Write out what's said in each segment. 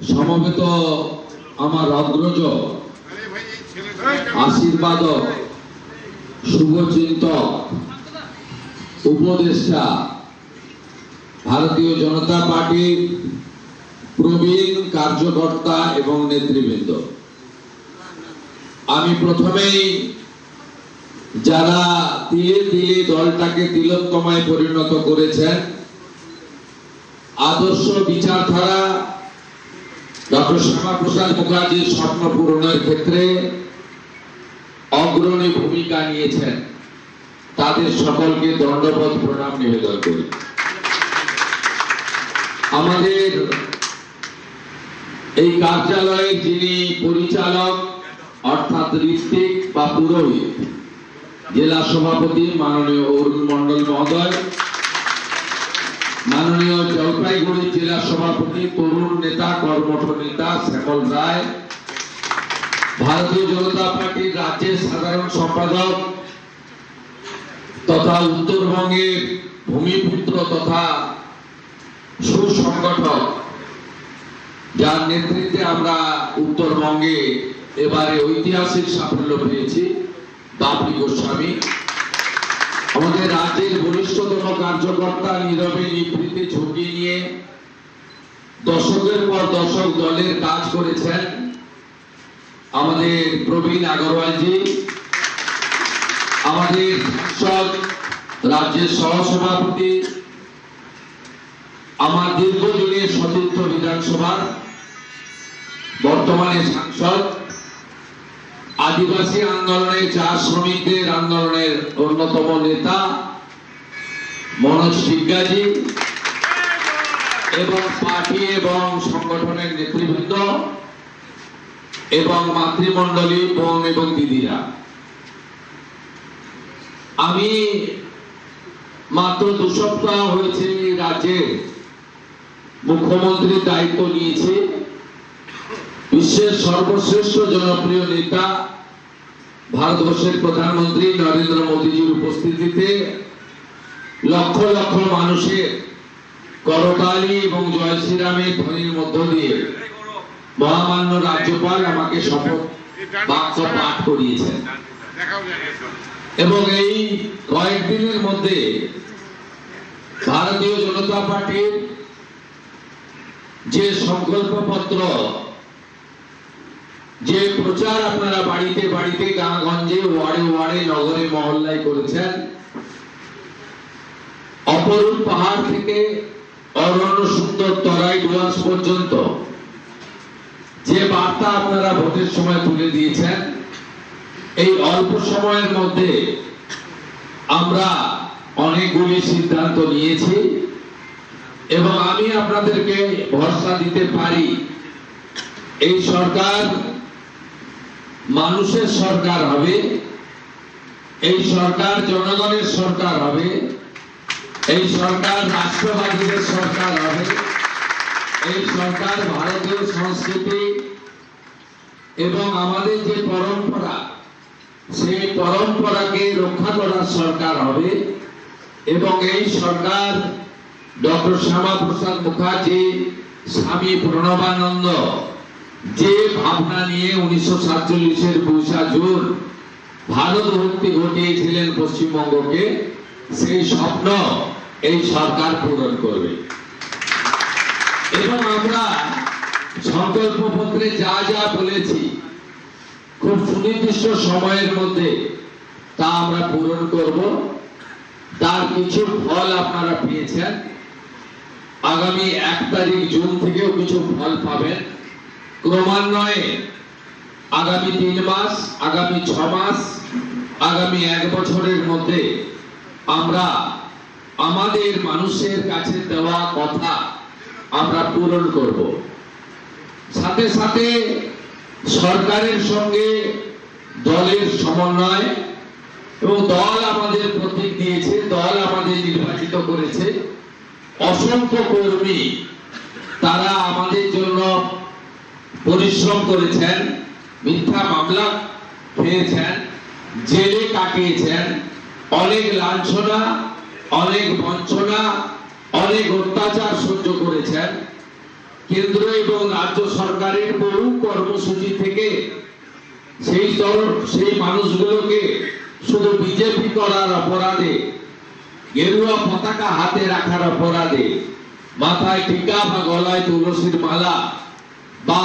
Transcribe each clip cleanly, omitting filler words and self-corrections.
সমবেত আমার অগ্রজ, আশীর্বাদক, শুভচিন্তক, উপদেষ্টা, ভারতীয় জনতা পার্টির প্রবীণ কার্যকর্তা এবং নেতৃবৃন্দ, আমি প্রথমেই যারা তিলে তিলে দলটাকে তিলোত্তমায় পরিণত করেছেন, আদর্শ বিচারধারা ডক্টর শ্যামাপ্রসাদ মুখার্জির স্বপ্ন পূরণের ক্ষেত্রে অগ্রণী ভূমিকা নিয়েছেন, তাদের সকলকে দণ্ডবত প্রণাম নিবেদন করি। আমাদের এই কার্যালয়ের যিনি পরিচালক অর্থাৎ ঋত্বিক বা পুরোহিত, জেলা সভাপতি মাননীয় অরুণ মন্ডল মহোদয়, মাননীয় জলপাইগুড়ি জেলা সভাপতি তরুণ নেতা কর্মঠ নেতা শ্যামল রায়, ভারতীয় জনতা পার্টির রাজ্যের সাধারণ সম্পাদক তথা উত্তরবঙ্গের ভূমিপুত্র তথা সুসংগঠক, যার নেতৃত্বে আমরা উত্তরবঙ্গে এবারে ঐতিহাসিক সাফল্য পেয়েছি, বাপি গোস্বামী, আমাদের রাজ্যের বরিষ্ঠতম কার্যকর্তা, নীরবে নিভৃতে ঝুঁকি নিয়ে দশকের পর দশক দলের কাজ করেছেন আমাদের প্রবীণ আগরওয়ালজি, আমাদের সাংসদ, রাজ্যের সহসভাপতি, আমার দীর্ঘদিনের সতীর্থ বিধানসভার বর্তমানে সাংসদ, আদিবাসী আন্দোলনের চা শ্রমিকদের আন্দোলনের অন্যতম নেতা মনোজ সিংহাজি এবং পার্টি এবং সংগঠনের নেতৃবৃন্দ এবং মাতৃমণ্ডলী বোন এবং দিদিরা, আমি মাত্র 2 সপ্তাহ হয়েছে রাজ্যের মুখ্যমন্ত্রীর দায়িত্ব নিয়েছি। বিশ্বের সর্বশ্রেষ্ঠ জনপ্রিয় নেতা ভারতবর্ষের প্রধানমন্ত্রী নরেন্দ্র মোদীজির উপস্থিতিতে লক্ষ লক্ষ মানুষের করতালি এবং জয় শ্রীরামের ধ্বনির মধ্য দিয়ে মহামান্য রাজ্যপাল আমাকে শপথ বাক্য পাঠ করিয়েছেন এবং এই কয়েকদিনের মধ্যে ভারতীয় জনতা পার্টির যে সংকল্পপত্র, যে প্রচার আপনারা বাড়িতে বাড়িতে, গাঁগঞ্জে, ওয়ার্ডে ওয়ার্ডে, নগরে মহল্লায় করেছেন, অপরূপ পাহাড় থেকে অরণ্য সুন্দর তরাই ডুয়ার্স পর্যন্ত যে বার্তা আপনারা ভোটের সময় তুলে দিয়েছেন, এই অল্প সময়ের মধ্যে আমরা অনেকগুলি সিদ্ধান্ত নিয়েছি এবং আমি আপনাদেরকে ভরসা দিতে পারি এই সরকার মানুষের সরকার হবে, এই সরকার জনগণের সরকার হবে, এই সরকার রাষ্ট্রবাদীদের সরকার হবে, এই সরকার ভারতীয় সংস্কৃতি এবং আমাদের যে পরম্পরা সেই পরম্পরাকে রক্ষা করার সরকার হবে এবং এই সরকার ডক্টর শ্যামাপ্রসাদ মুখার্জি, স্বামী প্রণবানন্দ যে ভাবনা নিয়ে 1947-এর 22 জুন ভারত মুক্তি ঘটিয়েছিলেন পশ্চিমবঙ্গকে, সেই স্বপ্ন এই সরকার পূরণ করবে এবং আমরা সংকল্পপত্রে যা যা বলেছি খুব সুনির্দিষ্ট সময়ের মধ্যে তা আমরা পূরণ করব। তার কিছু ফল আপনারা পেয়েছেন, আগামী 1 তারিখ জুন থেকেও কিছু ফল পাবেন। ক্রমান্বয়ে আগামী 3 মাস, আগামী 6 মাস, আগামী 1 বছরের মধ্যে আমরা আমাদের মানুষের কাছে দেওয়া কথা আমরা পূরণ করব। সাথে সাথে সরকারের সঙ্গে দলের সমন্বয় এবং দল আমাদের প্রতীক দিয়েছে, দল আমাদের নির্বাচিত করেছে, অসংখ্য কর্মী তারা আমাদের জন্য পরিশ্রম করেছেন, মিথ্যা মামলা খেয়েছেন, জেলে কাটিয়েছেন, অনেক লাঞ্ছনা, অনেক বঞ্চনা, অনেক অত্যাচার সহ্য করেছেন। কেন্দ্র এবং রাজ্য সরকারের বহু কর্মসূচি থেকে সেই মানুষগুলোকে শুধু বিজেপি করার অপরাধে, গেরুয়া পতাকা হাতে রাখার অপরাধে, মাথায় টিকা বা গলায় তুলসীর মালা বা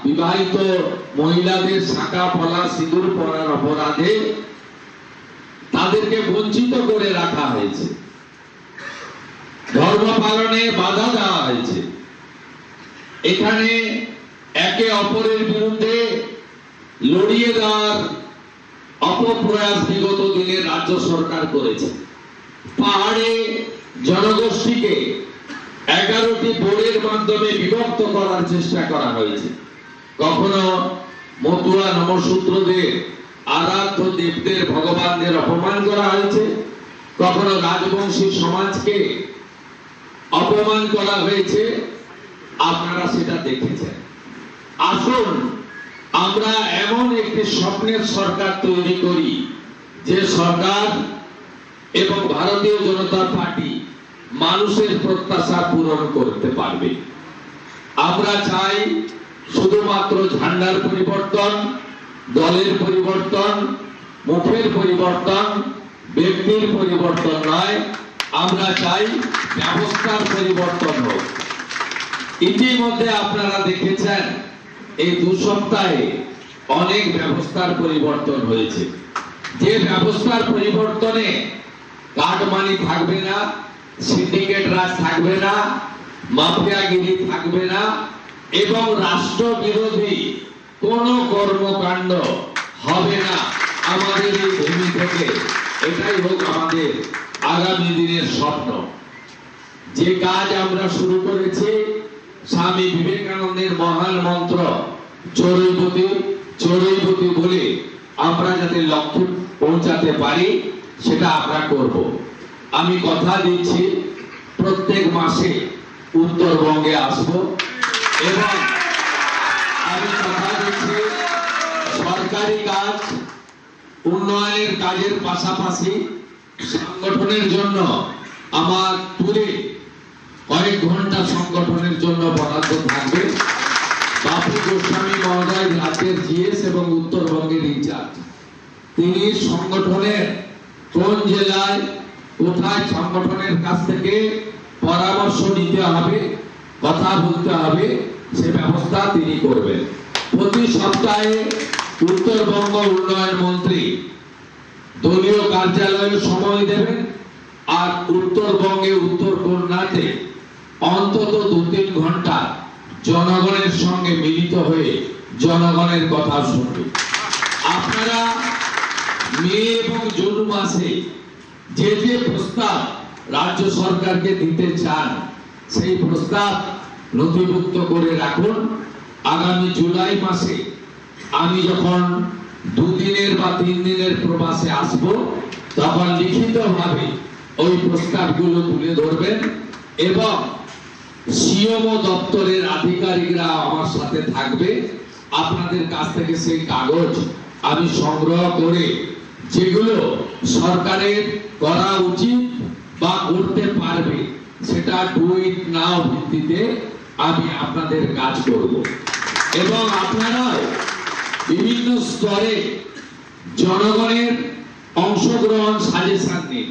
বিবাহিত মহিলাদের শাঁখা পলা সিঁদুর পরার অপরাধে তাদেরকে বঞ্চিত করে রাখা হয়েছে, ধর্ম পালনে বাধা দেওয়া হয়েছে। এখানে একে অপরের বিরুদ্ধে লড়িয়ে দেওয়ার অপপ্রয়াস বিগত দিনে রাজ্য সরকার করেছে। পাহাড়ে জনগোষ্ঠীকে 11টি বোর্ডের মাধ্যমে বিভক্ত করার চেষ্টা করা হয়েছে। কখনো মতুয়া নমশূদ্রদের, আরাধ্য দেবদের, ভগবানদের অপমান করা হয়েছে, কখনো রাজবংশী সমাজকে অপমান করা হয়েছে। আপনারা সেটা দেখেছেন। আসুন আমরা এমন একটি স্বপ্নের সরকার তৈরি করি যে সরকার এবং ভারতীয় জনতা পার্টি মানুষের প্রত্যাশা পূরণ করতে পারবে। আমরা চাই শুধুমাত্র ঝান্ডার পরিবর্তন, দলের পরিবর্তন, মুখের পরিবর্তন, ব্যক্তির পরিবর্তন নয়, আমরা চাই ব্যবস্থার পরিবর্তন হোক। ইতিমধ্যে আপনারা দেখেছেন এই 2 সপ্তাহে অনেক ব্যবস্থার পরিবর্তন হয়েছে। যে ব্যবস্থার পরিবর্তনে কাটমানি থাকবে না, সিন্ডিকেট রাজ থাকবে না, মাফিয়াগিরি থাকবে না এবং রাষ্ট্রবিরোধী কোনো কর্মকাণ্ড হবে না আমাদের এই ভূমি থেকে। এটাই হোক আমাদের আগামী দিনের স্বপ্ন। যে কাজ আমরা শুরু করেছি স্বামী বিবেকানন্দের মহান মন্ত্র চরৈবতী চরৈবতী বলে আমরা যাতে লক্ষ্যে পৌঁছাতে পারি সেটা আমরা করব। আমি কথা দিচ্ছি প্রত্যেক মাসে উত্তরবঙ্গে আসব এবং আমি কথা দিচ্ছি সরকারি কাজ, উন্নয়নের কাজের পাশাপাশি সংগঠনের জন্য আমার পুরে কয়েক ঘন্টা সংগঠনের জন্য বরাদ্দ থাকবে। বাপু গোস্বামী মহোদয় রাজ্যের জিএস এবং উত্তরবঙ্গের ইনচার্জ, তিনি সংগঠনের কোন জেলায় কোথায় সংগঠনের কাছ থেকে পরামর্শ নিতে হবে, কথা বলতে হবে, সে ব্যবস্থা তিনি করবেন। প্রতি সপ্তাহে উত্তরবঙ্গ উন্নয়ন মন্ত্রী দলীয় কার্যালয়ে সময় দেবেন আর উত্তরবঙ্গে উত্তর কন্যাতে অন্তত 2-3 ঘন্টা জনগণের সঙ্গে মিলিত হয়ে জনগণের কথা শুনবে। আপনারা মে এবং জুন মাসে যে যে প্রস্তাব রাজ্য সরকারকে দিতে চান সেই প্রস্তাব নথিভুক্ত করে রাখুন। আগামী জুলাই মাসে আমি যখন 2 দিনের বা 3 দিনের প্রবাসে আসব তখন লিখিতভাবে ওই প্রস্তাবগুলো তুলে ধরবেন এবং সিএমও দপ্তরের আধিকারিকরা আমার সাথে থাকবে। আপনাদের কাছ থেকে সেই কাগজ আমি সংগ্রহ করে যেগুলো সরকারের করা উচিত বা করতে পারবে সেটা ডু ইট নাও ভিত্তিতে আমি আপনাদের কাজ করব এবং আপনারাও বিভিন্ন স্তরে জনগণের অংশগ্রহণ সাজেশন নিন।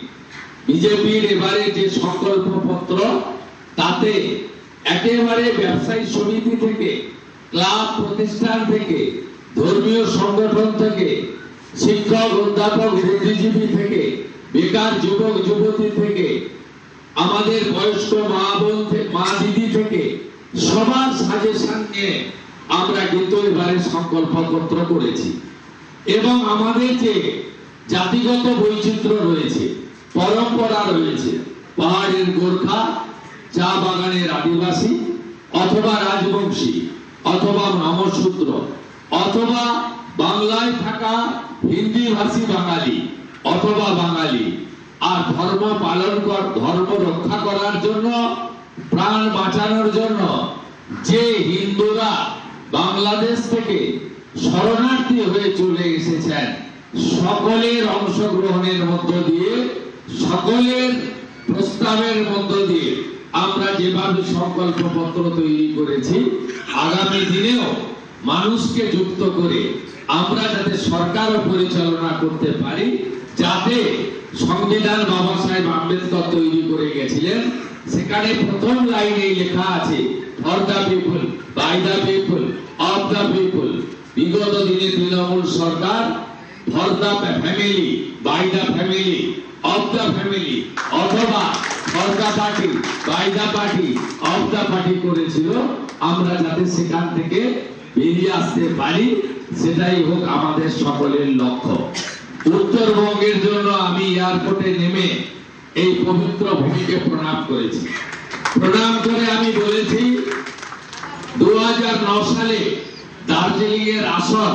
বিজেপির এবারে যে সংকল্প পত্র তাতে একেবারে ব্যবসায়ী সমিতি থেকে, ক্লাব প্রতিষ্ঠান থেকে, ধর্মীয় সংগঠন থেকে, শিক্ষক অধ্যাপক বুদ্ধিজীবী থেকে, বেকার যুবক যুবতী থেকে, আমাদের বয়স্ক মা বোন মা দিদি থেকে সবার সাজেশন নিয়ে আমরা কিন্তু এবারে সংকল্প পত্র করেছি এবং আমাদের যে জাতিগত বৈচিত্র্য রয়েছে, পরম্পরা রয়েছে, পাহাড়ের গোর্খা, চা বাগানের আদিবাসী অথবা রাজবংশী অথবা নমশূদ্র অথবা বাংলায় থাকা হিন্দি ভাষী বাঙালি অথবা বাঙালি আর ধর্ম পালন ধর্ম রক্ষা করার জন্য, প্রাণ বাঁচানোর জন্য যে হিন্দুরা বাংলাদেশ থেকে শরণার্থী হয়ে চলে এসেছেন সকলের অংশগ্রহণের মধ্য দিয়ে, সকলের প্রস্তাবের মধ্য দিয়ে আমরা যেভাবে সংকল্পপত্র তৈরি করেছি, আগামী দিনেও মানুষকে যুক্ত করে আমরা যাতে সরকারও পরিচালনা করতে পারি, যাতে সংবিধান বাবা সাহেব আম্বেদকর তৈরি করে গেছিলেন, সেখানে প্রথম লাইনে লেখা আছে for the people, by the people, of the people. বিগত দিনে তৃণমূল সরকার for the family, by the family, of the family, অথবা for the party, by the party, of the party করেছিল। আমরা যাতে সেখান থেকে বেরিয়ে আসতে পারি, সেটাই হোক আমাদের সকলের লক্ষ্য। উত্তরবঙ্গের জন্য আমি এয়ারপোর্টে নেমে এই পবিত্র ভূমিকে প্রণাম করেছি। প্রণাম করে আমি বলেছি 2009 সালে দার্জিলিং এর আসন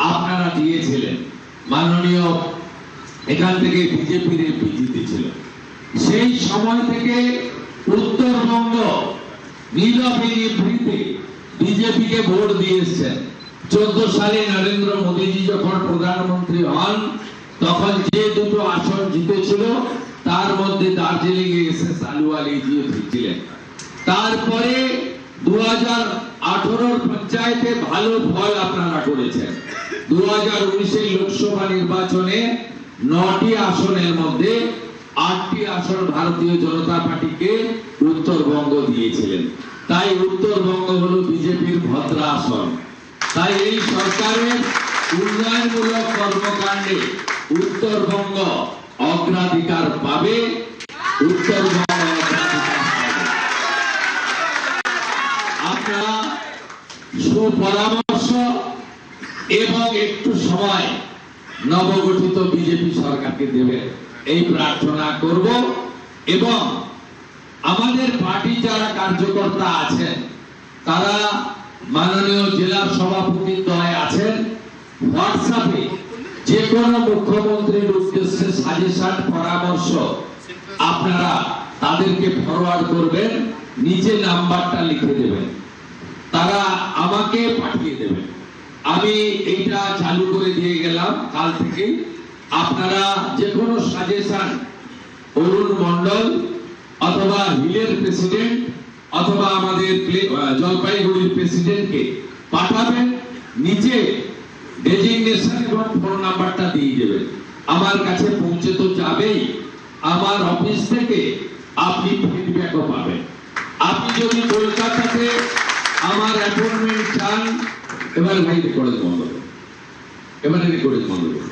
আপনারা দিয়েছিলেন, মাননীয় এখান থেকে বিজেপির এমপি জিতেছিল। সেই সময় থেকে উত্তরবঙ্গ নীলগিরিতে বিজেপিকে ভোট দিয়েছেন। 14 সালে নরেন্দ্র মোদীজি যখন প্রধানমন্ত্রী হন, তখন যে দুটো আসন জিতেছিল তার মধ্যে দার্জিলিং এ এসএস আলুওয়ালি জিতেছিলেন। তারপরে 2018 পঞ্চায়েতে ভালো ফল আপনারা করেছেন। 2019 লোকসভা নির্বাচনে 9টি আসনের মধ্যে 8টি আসন ভারতীয় জনতা পার্টিকে উত্তরবঙ্গ দিয়েছিলেন। তাই উত্তরবঙ্গ হলো বিজেপির ভদ্রা আসন। তাই এই সরকারের উন্নয়নমূলক কর্মকাণ্ডে উত্তরবঙ্গ অগ্রাধিকার পাবে, উত্তরবঙ্গ আপনারা সুপরামর্শ এবং একটু সময় নবগঠিত বিজেপি সরকারকে দেবেন, এই প্রার্থনা করব। এবং আমাদের পার্টি যারা কার্যকর্তা আছেন, তারা মাননীয় জেলার সভাপতির দলে আছেন, হোয়াটসঅ্যাপে যে কোনো মুখ্যমন্ত্রীর উদ্দেশ্যে সাজেশন পরামর্শ আপনারা তাদেরকে ফরওয়ার্ড করবেন, নিচে নাম্বারটা লিখে দেবেন, তারা আমাকে পাঠিয়ে দেবেন। আমি এইটা চালু করে দিয়ে গেলাম কাল থেকে। আপনারা যে কোনো সাজেশন অরুণ মন্ডল অথবা হিলের প্রেসিডেন্ট অথবা আমাদের জলপাইগুড়ির প্রেসিডেন্টকে পাঠাবেন, নিচে ডেজিগনেশন এবং ফোন নাম্বারটা দিয়ে দেবেন। আমার কাছে পৌঁছে তো যাবেই, আমার অফিস থেকে আপনি ফিডব্যাকও পাবেন। আপনি যদি কলকাতাতে আমার অ্যাপয়েন্টমেন্ট চান, এবার ভাই রেকর্ডিং বন্ধ করুন, এবারে রেকর্ডিং বন্ধ করুন।